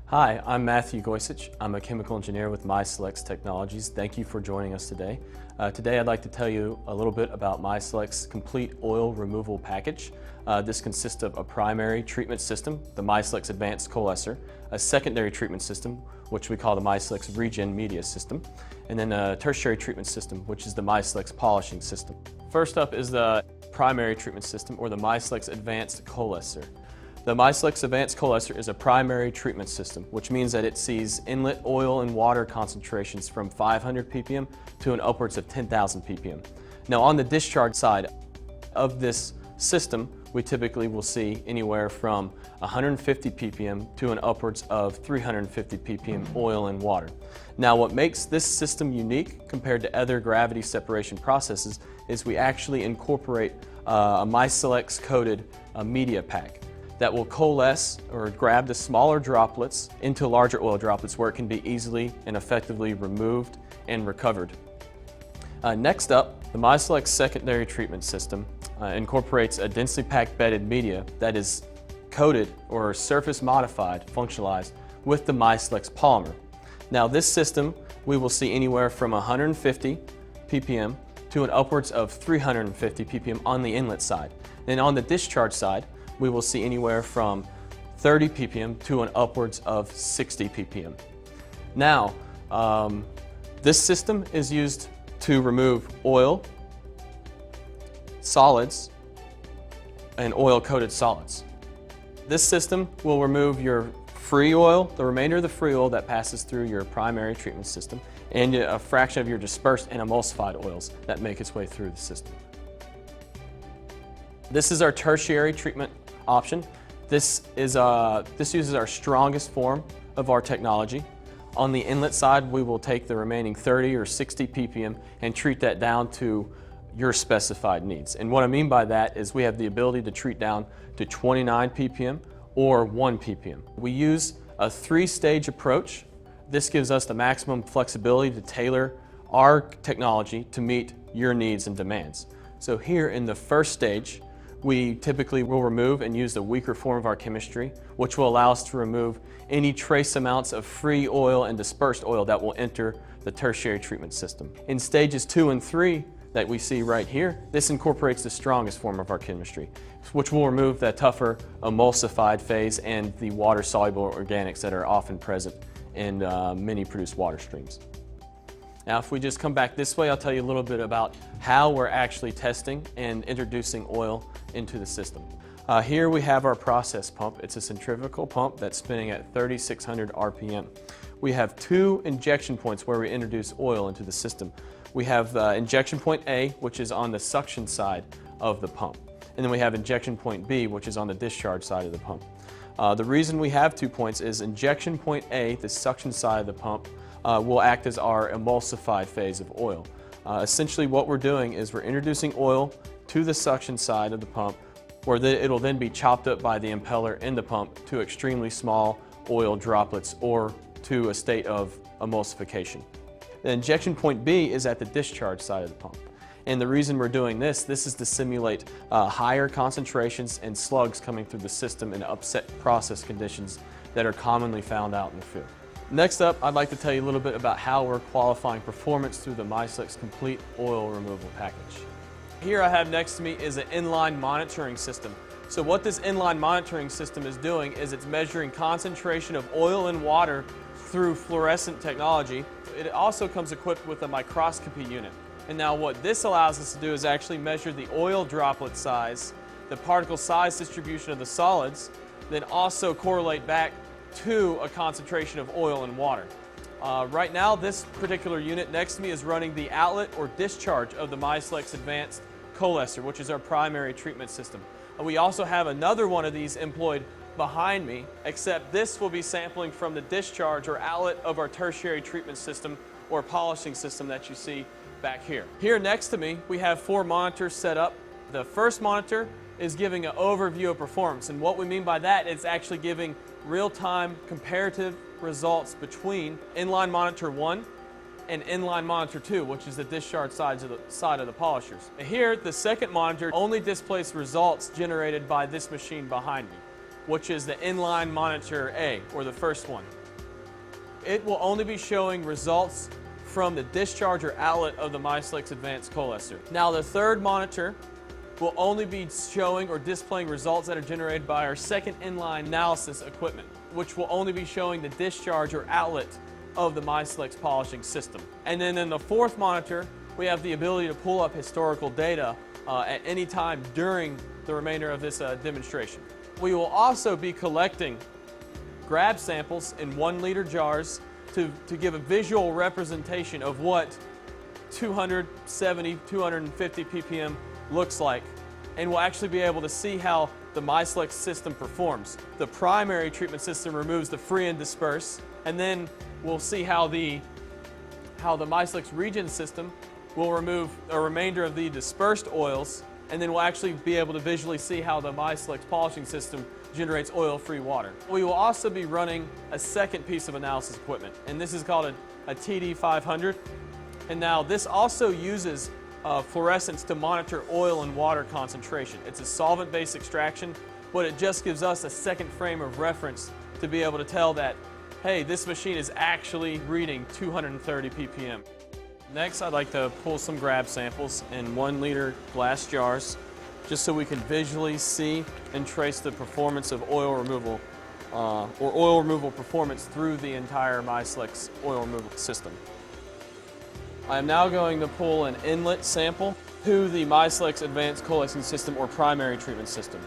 Hi, I'm Matthew Goisich. I'm a chemical engineer with MYCELX Technologies. Thank you for joining us today. Today I'd like to tell you a little bit about MYCELX Complete Oil Removal Package. This consists of a primary treatment system, the MYCELX Advanced Coalescer, a secondary treatment system, which we call the MYCELX Regen Media System, and then a tertiary treatment system, which is the MYCELX Polishing System. First up is the primary treatment system, or the MYCELX Advanced Coalescer. The MYCELX Advanced Coalescer is a primary treatment system, which means that it sees inlet oil and water concentrations from 500 ppm to an upwards of 10,000 ppm. Now on the discharge side of this system, we typically will see anywhere from 150 ppm to an upwards of 350 ppm oil and water. Now what makes this system unique compared to other gravity separation processes is we actually incorporate a MYCELX coated media pack that will coalesce or grab the smaller droplets into larger oil droplets where it can be easily and effectively removed and recovered. Next up, the MYCELX secondary treatment system incorporates a densely packed bedded media that is coated or surface modified, functionalized with the MYCELX polymer. Now this system we will see anywhere from 150 ppm to an upwards of 350 ppm on the inlet side. Then on the discharge side, we will see anywhere from 30 ppm to an upwards of 60 ppm. Now, this system is used to remove oil, solids, and oil-coated solids. This system will remove your free oil, the remainder of the free oil that passes through your primary treatment system, and a fraction of your dispersed and emulsified oils that make its way through the system. This is our tertiary treatment option. This uses our strongest form of our technology. On the inlet side, we will take the remaining 30 or 60 ppm and treat that down to your specified needs. And what I mean by that is we have the ability to treat down to 29 ppm or 1 ppm. We use a three-stage approach. This gives us the maximum flexibility to tailor our technology to meet your needs and demands. So here in the first stage, we typically will remove and use the weaker form of our chemistry, which will allow us to remove any trace amounts of free oil and dispersed oil that will enter the tertiary treatment system. In stages 2 and 3 that we see right here, this incorporates the strongest form of our chemistry, which will remove the tougher emulsified phase and the water-soluble organics that are often present in many produced water streams. Now if we just come back this way, I'll tell you a little bit about how we're actually testing and introducing oil into the system. Here we have our process pump. It's a centrifugal pump that's spinning at 3,600 RPM. We have two injection points where we introduce oil into the system. We have injection point A, which is on the suction side of the pump. And then we have injection point B, which is on the discharge side of the pump. The reason we have 2 points is injection point A, the suction side of the pump, will act as our emulsified phase of oil. Essentially what we're doing is we're introducing oil to the suction side of the pump, where it'll then be chopped up by the impeller in the pump to extremely small oil droplets or to a state of emulsification. The injection point B is at the discharge side of the pump. And the reason we're doing this is to simulate higher concentrations and slugs coming through the system in upset process conditions that are commonly found out in the field. Next up, I'd like to tell you a little bit about how we're qualifying performance through the MYCELX Complete Oil Removal Package. Here I have next to me is an inline monitoring system. So what this inline monitoring system is doing is it's measuring concentration of oil and water through fluorescent technology. It also comes equipped with a microscopy unit. And now what this allows us to do is actually measure the oil droplet size, the particle size distribution of the solids, then also correlate back to a concentration of oil and water. Right now, this particular unit next to me is running the outlet or discharge of the MYCELX Advanced Coalescer, which is our primary treatment system. We also have another one of these employed behind me, except this will be sampling from the discharge or outlet of our tertiary treatment system or polishing system that you see back here. Here next to me, we have 4 monitors set up. The first monitor is giving an overview of performance, and what we mean by that is actually giving real-time comparative results between inline monitor 1 and inline monitor 2, which is the discharge side of the polishers. Here, the second monitor only displays results generated by this machine behind me. which is the inline monitor A, or the first one. It will only be showing results from the discharge or outlet of the MYCELX advanced coalescer. Now the third monitor will only be showing or displaying results that are generated by our second inline analysis equipment, which will only be showing the discharge or outlet of the MYCELX polishing system. And then in the fourth monitor, we have the ability to pull up historical data at any time during the remainder of this demonstration. We will also be collecting grab samples in 1 liter jars to give a visual representation of what 270, 250 ppm looks like. And we'll actually be able to see how the MYCELX system performs. The primary treatment system removes the free and disperse, and then we'll see how the MYCELX regen system will remove a remainder of the dispersed oils, and then we'll actually be able to visually see how the MYCELX polishing system generates oil-free water. We will also be running a second piece of analysis equipment, and this is called a TD500. And now this also uses fluorescence to monitor oil and water concentration. It's a solvent-based extraction, but it just gives us a second frame of reference to be able to tell that, hey, this machine is actually reading 230 ppm. Next, I'd like to pull some grab samples in 1 liter glass jars, just so we can visually see and trace the performance of oil removal, or oil removal performance through the entire MYCELX oil removal system. I am now going to pull an inlet sample to the MYCELX advanced coalescing system or primary treatment system.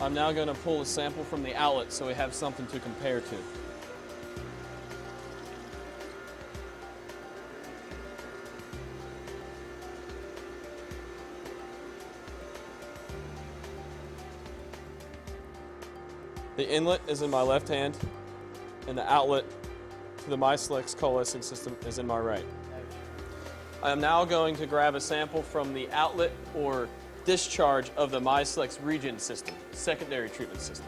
I'm now going to pull a sample from the outlet so we have something to compare to. The inlet is in my left hand, and the outlet to the MYCELX coalescing system is in my right. I am now going to grab a sample from the outlet or discharge of the MYCELX regen system, secondary treatment system.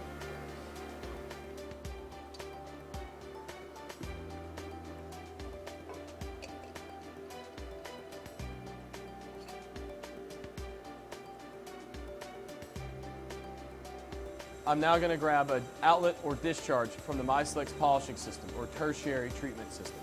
I'm now going to grab an outlet or discharge from the MYCELX polishing system or tertiary treatment system.